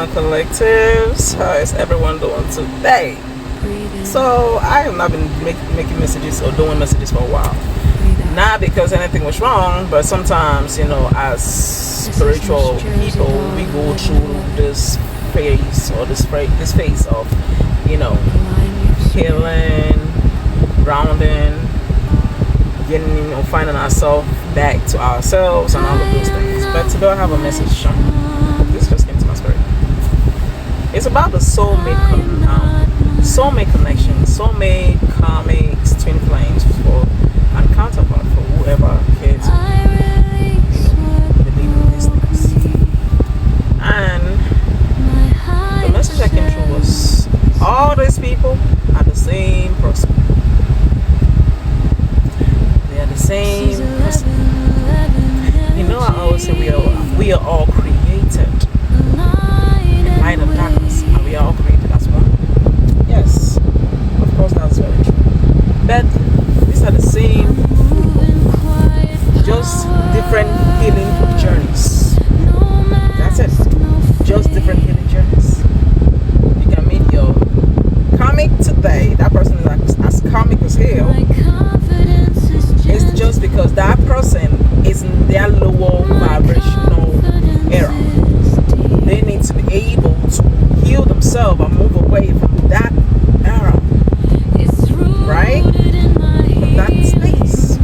my collectives. How is everyone doing today? So I have not been making messages or doing messages for a while. Not because anything was wrong, but sometimes, you know, as spiritual people, we go through this phase or this phase of, you know, healing, grounding, getting, you know, finding ourselves back to ourselves and all of those things. But today I have a message. This just came to my spirit. It's about the soulmate connection, soulmate, karmics, twin flames for and counterpart for whoever cares, you know, believe in these things. And the message that came through was all these people are the same person. They are the same person. You know, I always say we are all created in light and darkness, and we are all created as one. Yes, of course, that's very true. But these are the same people, just different healing journeys. That's it. Just different healing journeys. You can meet your karmic today. That person is as karmic as hell. It's just because that person is in their lower vibrational era. They need to be able to heal themselves and move away from that era, right? From that space.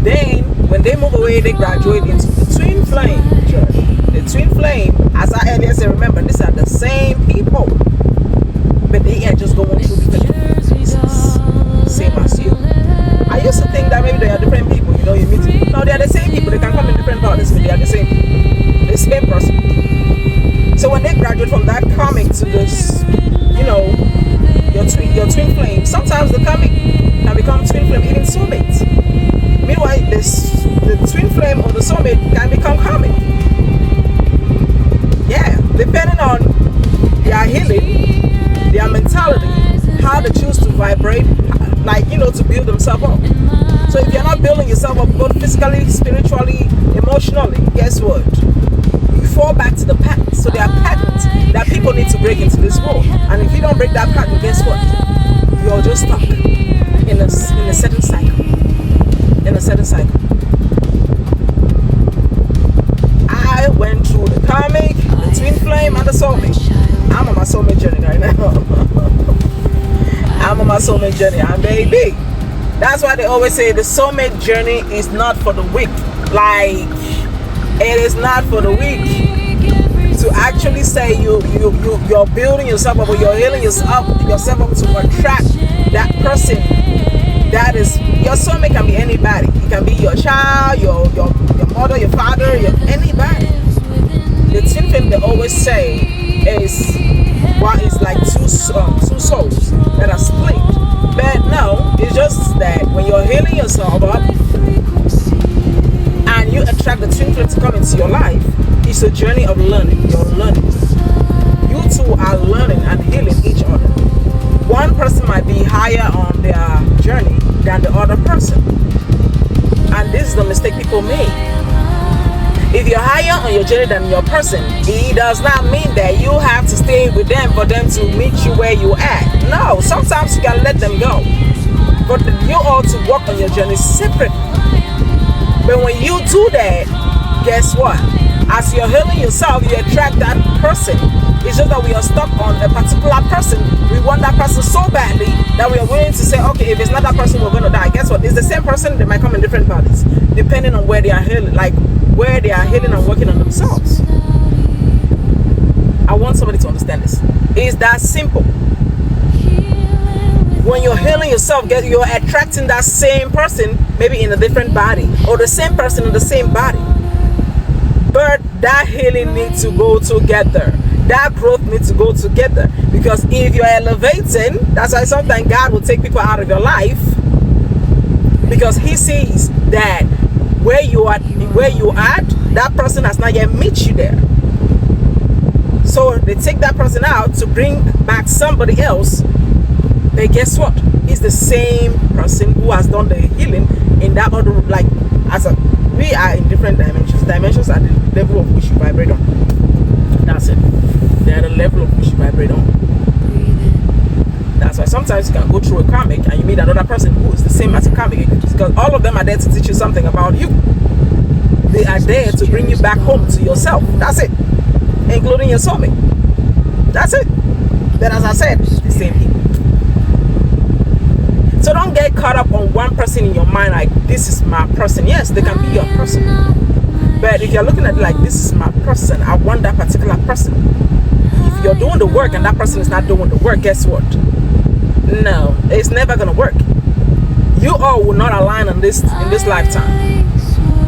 Then, when they move away, they graduate into the twin flame journey. The twin flame, as I earlier said, remember, these are the same people, but they are just going through different phases, same as you. I used to think that maybe they are different people, you know, you meet. No, they are the same people. They can come in different bodies, but they are the same people, the same person. So when they graduate from that karmic to this, you know, your twin flame, sometimes the karmic can become twin flame, even soulmates. Meanwhile, the twin flame or the soulmate can become karmic. Yeah, depending on their healing, their mentality, how they choose to vibrate, like, you know, to build themselves up. So if you're not building yourself up both physically, spiritually, emotionally, guess what? You fall back to the pattern. So there are patterns that people need to break into this world. And if you don't break that pattern, guess what? You're just stuck in a certain cycle. In a certain cycle. I went through the karmic, the twin flame, and the soulmate. I'm on my soulmate journey right now. I'm on my soulmate journey. I'm baby. That's why they always say the soulmate journey is not for the weak. Like, it is not for the weak. To actually say you're building yourself up or you're healing yourself up to attract that person. That is, your soulmate can be anybody. It can be your child, your mother, your father, anybody. The twin flame they always say is, well, it's like two souls that are split. But no, it's just that when you're healing yourself up and you attract the twin flame to come into your life, it's a journey of learning. You're learning. You two are learning and healing each other. One person might be higher on their journey than the other person. And this is the mistake people make. If you're higher on your journey than your person, it does not mean that you have to stay with them for them to meet you where you at. No, sometimes you gotta let them go. But you all to work on your journey separately. But when you do that, guess what? As you're healing yourself, you attract that person. It's just that we are stuck on a particular person. We want that person so badly that we are willing to say, okay, if it's not that person, we're going to die. Guess what? It's the same person. They might come in different bodies, depending on where they are healing, like where they are healing and working on themselves. I want somebody to understand this. It's that simple. When you're healing yourself, you're attracting that same person, maybe in a different body, or the same person in the same body. But that healing needs to go together. That growth needs to go together. Because if you're elevating, that's why sometimes God will take people out of your life. Because He sees that where you are at, that person has not yet met you there. So they take that person out to bring back somebody else. But guess what? It's the same person who has done the healing in that other, like, we are in different dimensions. Dimensions are the level of which you vibrate on. That's it. They are level of which you vibrate on. That's why sometimes you can go through a karmic and you meet another person who is the same as a karmic, because all of them are there to teach you something about you. They are there to bring you back home to yourself. That's it. Including your soulmate. That's it. But as I said, the same people. So don't get caught up on one person in your mind like, this is my person. Yes, they can be your person. But if you're looking at it like, this is my person, I want that particular person. If you're doing the work and that person is not doing the work, guess what? No, it's never going to work. You all will not align in this lifetime.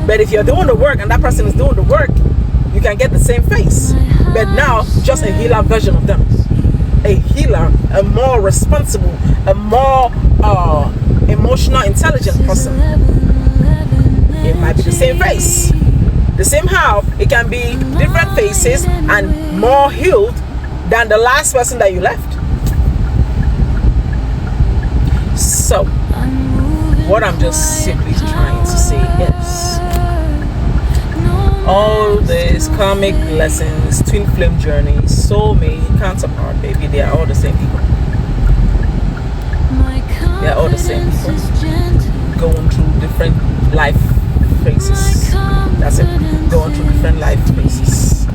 But if you're doing the work and that person is doing the work, you can get the same face. But now, just a healer version of them. A healer, a more responsible, a more emotional, intelligent person. It might be the same face. The same how it can be different faces and more healed than the last person that you left. So, what I'm just simply trying to say is, all these karmic lessons, twin flame journeys, soulmate, counterpart, baby, they are all the same people. They are all the same people, going through different life phases. That's it. Going through different life phases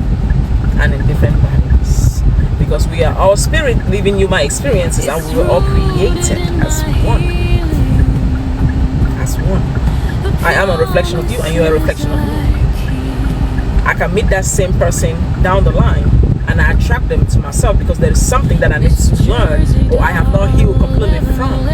and in different bodies. Because we are all spirit living human experiences, and we were all created as one. As one. I am a reflection of you, and you are a reflection of me. I can meet that same person down the line and I attract them to myself because there is something that I need to learn or I have not healed completely from.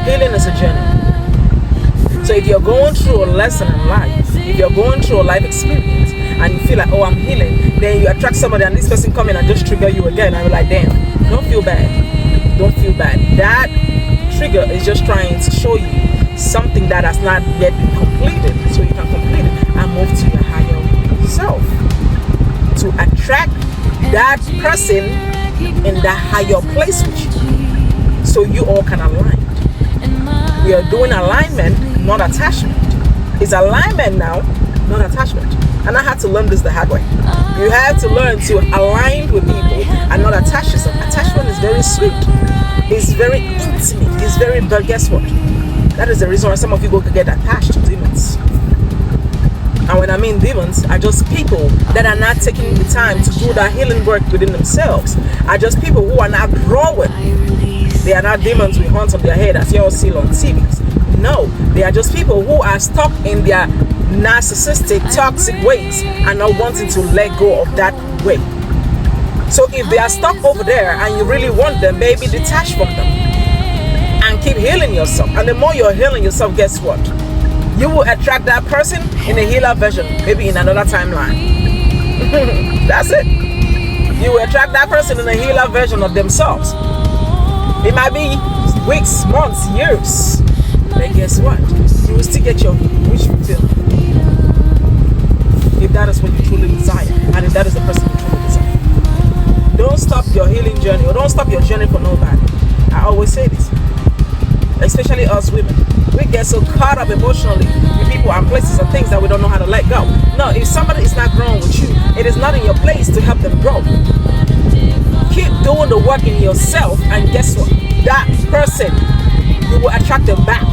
Healing is a journey. So if you're going through a lesson in life, if you're going through a life experience and you feel like, oh, I'm healing, then you attract somebody and this person come in and just trigger you again, and you're like, damn, don't feel bad. Don't feel bad. That trigger is just trying to show you something that has not yet been completed, so you can complete it and move to your higher self, to attract that person in that higher place with you, so you all can align. We are doing alignment, not attachment. It's alignment now, not attachment. And I had to learn this the hard way. You have to learn to align with people and not attach yourself. Attachment is very sweet, it's very intimate, it's very, but guess what? That is the reason why some of you go get attached to demons. And when I mean demons, are just people that are not taking the time to do that healing work within themselves. Are just people who are not growing. They are not demons with horns on their head as you all see on TVs. No, they are just people who are stuck in their narcissistic, toxic ways and not wanting to let go of that way. So if they are stuck over there and you really want them, baby, detach from them and keep healing yourself. And the more you're healing yourself, guess what? You will attract that person in a healer version, maybe in another timeline. That's it. You will attract that person in a healer version of themselves. It might be weeks, months, years. But guess what? You will still get your wish fulfilled. If that is what you truly desire, and if that is the person you truly desire. Don't stop your healing journey, or don't stop your journey for nobody. I always say this. Especially us women. We get so caught up emotionally with people and places and things that we don't know how to let go. No, if somebody is not growing with you, it is not in your place to help them grow. Keep doing the work in yourself, and guess what? That person, you will attract them back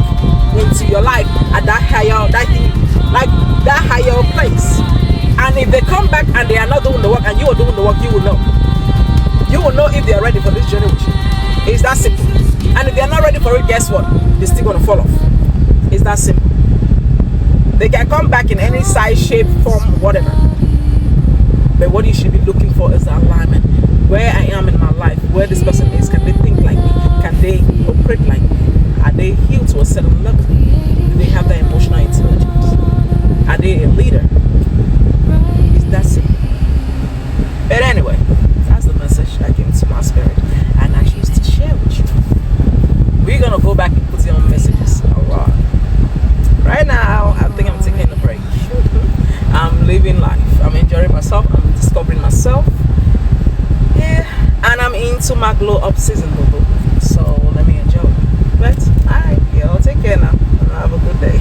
into your life at that higher, that higher place. And if they come back and they are not doing the work and you are doing the work, you will know. You will know if they are ready for this journey with you. It's that simple. And if they are not ready for it, guess what? They're still going to fall off. It's that simple. They can come back in any size, shape, form, whatever. But what you should be looking for is the alignment. Where I am in my life, where this person is. Can they think like me? Can they operate like me? Are they healed to a certain level? Do they have that emotional intelligence? Are they a leader? It's that simple. But anyway, that's the message that came to my spirit, and I choose to share with you. We're gonna go back and put on messages. Alright. Right now, I think I'm taking a break. I'm living life. I'm enjoying myself. I'm discovering myself. Yeah, and I'm into my glow up season, boo. So let me enjoy it. But alright, y'all take care now. Have a good day.